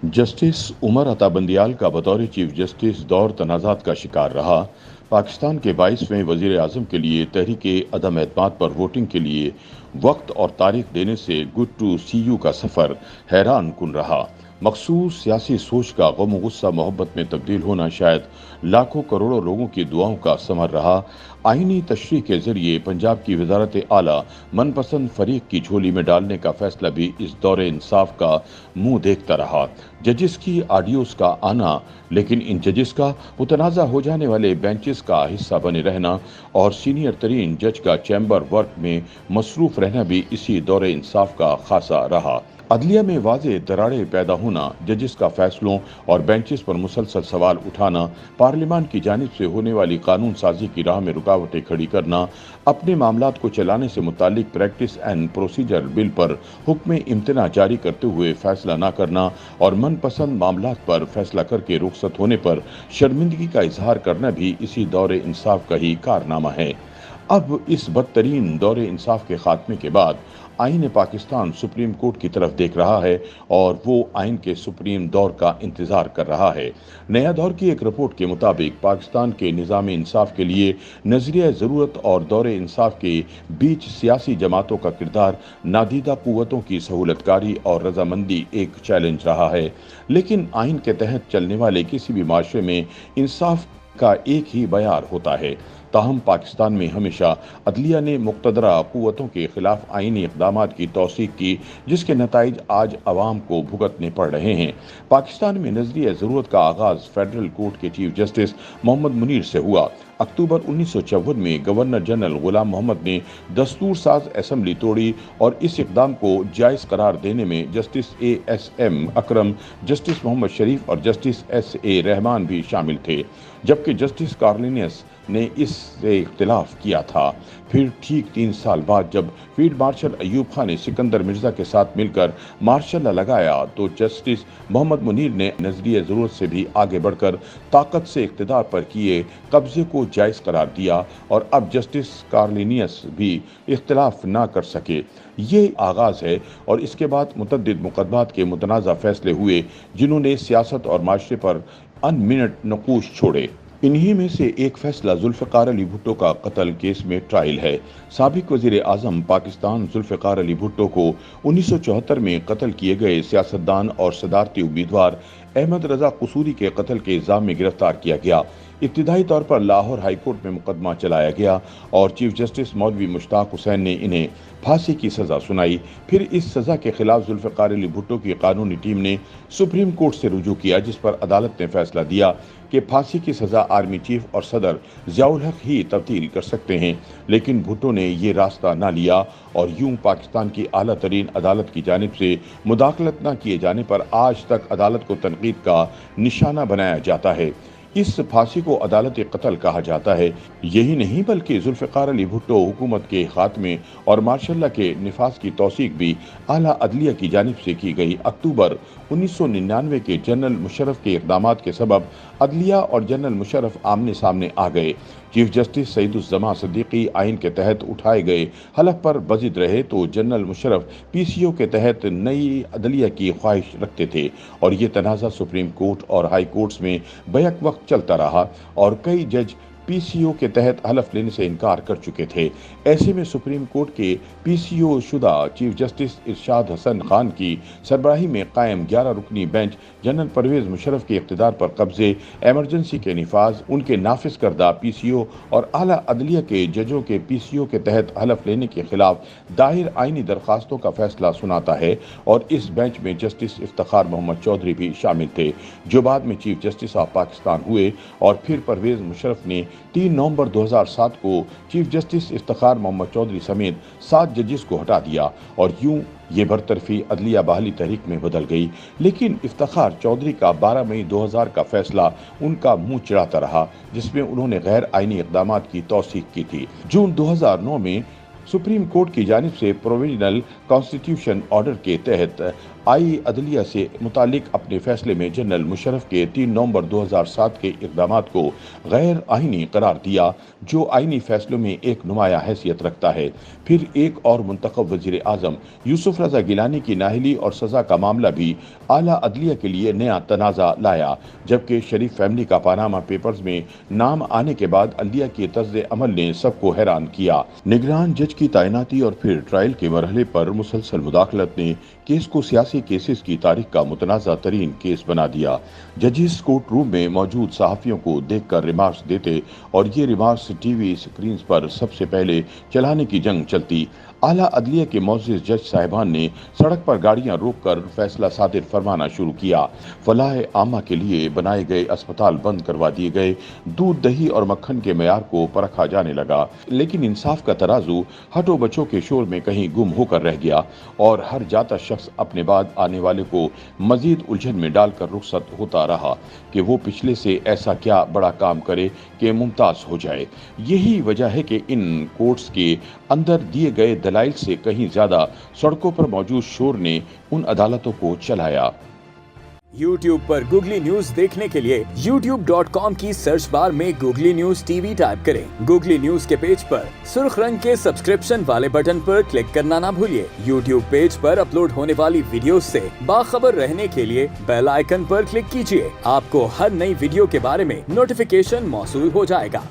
Justice Umar Ata Bandial का बतौर chief justice दौर तनाज़ात का शिकार रहा। पाकिस्तान के 22वें वज़ीर आज़म के लिए तहरीक अदम एतमाद पर वोटिंग के लिए वक्त और तारीख देने से गुड टू सी यू का सफ़र हैरान कुन रहा। मखसूस सियासी सोच का गम गुस्सा मोहब्बत में तब्दील होना शायद लाखों करोड़ों लोगों की दुआओं का समर रहा। आईनी तशरीह के जरिए पंजाब की वजारत आला मनपसंद फरीक की झोली में डालने का फैसला भी इस दौरे इंसाफ का मुंह देखता रहा। जजिस की ऑडियोज का आना, लेकिन इन जजिस का मुतनाज़ा हो जाने वाले बेंचेस का हिस्सा बने रहना और सीनियर तरीन जज का चैम्बर वर्क में मसरूफ रहना भी इसी दौरे इंसाफ का खासा रहा। अदलिया में वाज़े दरारें पैदा होना, जजिस का फैसलों और बेंचेस पर मुसलसल सवाल उठाना, पार्लियामान की जानिब से होने वाली कानून साजी की राह में रुकावटें खड़ी करना, अपने मामलात को चलाने से मुतालिक प्रैक्टिस एंड प्रोसीजर बिल पर हुक्म इम्तना जारी करते हुए फैसला न करना और मनपसंद मामलात पर फैसला करके रुखसत होने पर शर्मिंदगी का इजहार करना भी इसी दौरे इंसाफ का ही कारनामा है। अब इस बदतरीन दौरे इंसाफ के खात्मे के बाद आईन पाकिस्तान सुप्रीम कोर्ट की तरफ देख रहा है और वो आइन के सुप्रीम दौर का इंतजार कर रहा है। नया दौर की एक रिपोर्ट के मुताबिक पाकिस्तान के निज़ाम इंसाफ के लिए नजरिया ज़रूरत और दौरे इंसाफ के बीच सियासी जमातों का किरदार, नादीदा कुव्वतों की सहूलतकारी और रजामंदी एक चैलेंज रहा है। लेकिन आइन के तहत चलने वाले किसी भी माशरे में इंसाफ का एक ही बयार होता है। ताहम पाकिस्तान में हमेशा अदलिया ने मुक़तदरा कुव्वतों के खिलाफ आईनी इक़दामात की तौसीक की, जिसके नताइज आज अवाम को भुगतने पड़ रहे हैं। पाकिस्तान में नजरिया ज़रूरत का आगाज़ फेडरल कोर्ट के चीफ जस्टिस मोहम्मद मुनीर से हुआ। अक्टूबर 1954 में गवर्नर जनरल गुलाम मोहम्मद ने दस्तूर साज असम्बली तोड़ी और इस इक़दाम को जायज़ करार देने में जस्टिस ASM अकरम, जस्टिस मोहम्मद शरीफ और जस्टिस SA रहमान भी शामिल थे, जबकि जस्टिस कार्लिनियस ने इससे इख्तिलाफ किया था। फिर ठीक 3 साल बाद जब फील्ड मार्शल अयूब खान ने सिकंदर मिर्जा के साथ मिलकर मार्शल लगाया तो जस्टिस मोहम्मद मुनीर ने नजरिया ज़रूरत से भी आगे बढ़कर ताकत से इख्तिदार पर किए कब्जे को जायज़ करार दिया और अब जस्टिस कार्लिनियस भी इख्तिलाफ ना कर सके। ये आगाज़ है और इसके बाद मुतअद्दिद मुकदमात के मुतनाज़ा फैसले हुए, जिन्होंने सियासत और माशरे पर अनमिनट नकूश छोड़े। इन्हीं में से एक फैसला जुल्फ़िकार अली भुट्टो का कत्ल केस में ट्रायल है। साबिक वज़ीर आज़म पाकिस्तान जुल्फ़िकार अली भुट्टो को 1974 में कत्ल किए गए सियासतदान और सदारती उम्मीदवार अहमद रज़ा कसूरी के कत्ल के इल्ज़ाम में गिरफ्तार किया गया। इब्तिदाई तौर पर लाहौर हाई कोर्ट में मुकदमा चलाया गया और चीफ जस्टिस मौलवी मुश्ताक हुसैन ने इन्हें फांसी की सज़ा सुनाई। फिर इस सज़ा के खिलाफ जुल्फ़िकार अली भुट्टो की कानूनी टीम ने सुप्रीम कोर्ट से रुजू किया, जिस पर अदालत ने फैसला दिया कि फांसी की सज़ा आर्मी चीफ और सदर ज़ियाउल हक ही तब्दील कर सकते हैं। लेकिन भुट्टो ने ये रास्ता ना लिया और यूं पाकिस्तान की आला तरीन अदालत की जानिब से मुदाखलत न किए जाने पर आज तक अदालत को तनकीद का निशाना बनाया जाता है। इस फांसी को अदालत कत्ल कहा जाता है। यही नहीं बल्कि जुल्फ़िकार अली भुट्टो हुकूमत के खात्मे और मार्शल के निफाज की तौसीक भी आला अदलिया की जानिब से की गई। अक्टूबर 1999 के जनरल मुशर्रफ के इक़दामात के सबब अदलिया और जनरल मुशर्रफ आमने सामने आ गए। चीफ जस्टिस सईदुज़्ज़मा सिद्दीकी आइन के तहत उठाए गए हलफ पर बज़िद रहे तो जनरल मुशर्रफ PCO के तहत नई अदलिया की ख्वाहिश रखते थे और ये तनाज़ा सुप्रीम कोर्ट और हाई कोर्ट्स में बैक वक्त चलता रहा और कई जज PCO के तहत हलफ लेने से इनकार कर चुके थे। ऐसे में सुप्रीम कोर्ट के PCO शुदा चीफ जस्टिस इरशाद हसन खान की सरबराही में कायम 11 रुकनी बेंच जनरल परवेज़ मुशर्रफ के इक़्तिदार पर कब्जे, एमरजेंसी के निफाज, उनके नाफिज करदा PCO और आला अदलिया के जजों के PCO के तहत हलफ लेने के खिलाफ दायर आइनी दरखास्तों का फैसला सुनाता है और इस बेंच में जस्टिस इफ्तिखार मोहम्मद चौधरी भी शामिल थे, जो बाद में चीफ जस्टिस ऑफ पाकिस्तान हुए और फिर परवेज़ मुशर्रफ ने 3 नवंबर 2007 को चीफ जस्टिस इफ्तिखार मोहम्मद चौधरी समेत 7 जजेस को हटा दिया और यूं ये बरतरफी अदलिया बहाली तहरीक में बदल गई। लेकिन इफ्तिखार चौधरी का 12 मई 2000 का फैसला उनका मुंह चिढ़ाता रहा, जिसमें उन्होंने गैर आइनी इक़दामात की तौसीक की थी। जून 2009 में सुप्रीम कोर्ट की जानिब से प्रोविजनल कॉन्स्टिट्यूशन ऑर्डर के तहत आई अदलिया से मुतालिक अपने फैसले में जनरल मुशर्रफ के 3 नवंबर 2007 के इक़दामात को गैर आइनी करार दिया, जो आइनी फैसलों में एक नुमाया हैसियत रखता है। फिर एक और मुंतखब वज़ीर आज़म यूसुफ रज़ा गिलानी की नाअहली और सज़ा का मामला भी आला अदलिया के लिए नया तनाज़ा लाया, जबकि शरीफ फैमिली का पानामा पेपर्स में नाम आने के बाद अदलिया के तर्ज़ अमल ने सबको हैरान किया। निगरान जज की तैनाती और फिर ट्रायल के मरहले पर मुसलसल मुदाखलत ने केस को सियासी केसेस की तारीख का मुतनाज़ा तरीन केस बना दिया। जजेस कोर्ट रूम में मौजूद सहाफ़ियों को देखकर रिमार्क्स देते और ये रिमार्क्स टीवी स्क्रीन पर सबसे पहले चलाने की जंग चलती। आला अदलिया के मोअज़्ज़िज़ जज साहिबान ने सड़क पर गाड़ियां रोककर फैसला सादिर फरमाना शुरू किया। फलाह आमा के लिए बनाए गए अस्पताल बंद करवा दिए गए। दूध, दही और मक्खन के मेयार को परखा जाने लगा, लेकिन इंसाफ का तराजू हटो बचो के शोर में कहीं गुम होकर रह गया और हर जाता शख्स अपने बाद आने वाले को मजीद उलझन में डालकर रुखसत होता रहा कि वो पिछले से ऐसा क्या बड़ा काम करे कि मुमताज हो जाए। यही वजह है कि इन कोर्ट्स के अंदर दिए गए दलाइल से कहीं ज्यादा सड़कों पर मौजूद शोर ने उन अदालतों को चलाया। YouTube पर गूगली न्यूज देखने के लिए youtube.com की सर्च बार में गूगली न्यूज टीवी टाइप करें। गूगली न्यूज के पेज पर सुर्ख रंग के सब्सक्रिप्शन वाले बटन पर क्लिक करना ना भूलिए। YouTube पेज पर अपलोड होने वाली वीडियोस से बाखबर रहने के लिए बेल आइकन पर क्लिक कीजिए। आपको हर नई वीडियो के बारे में नोटिफिकेशन मौसूल हो जाएगा।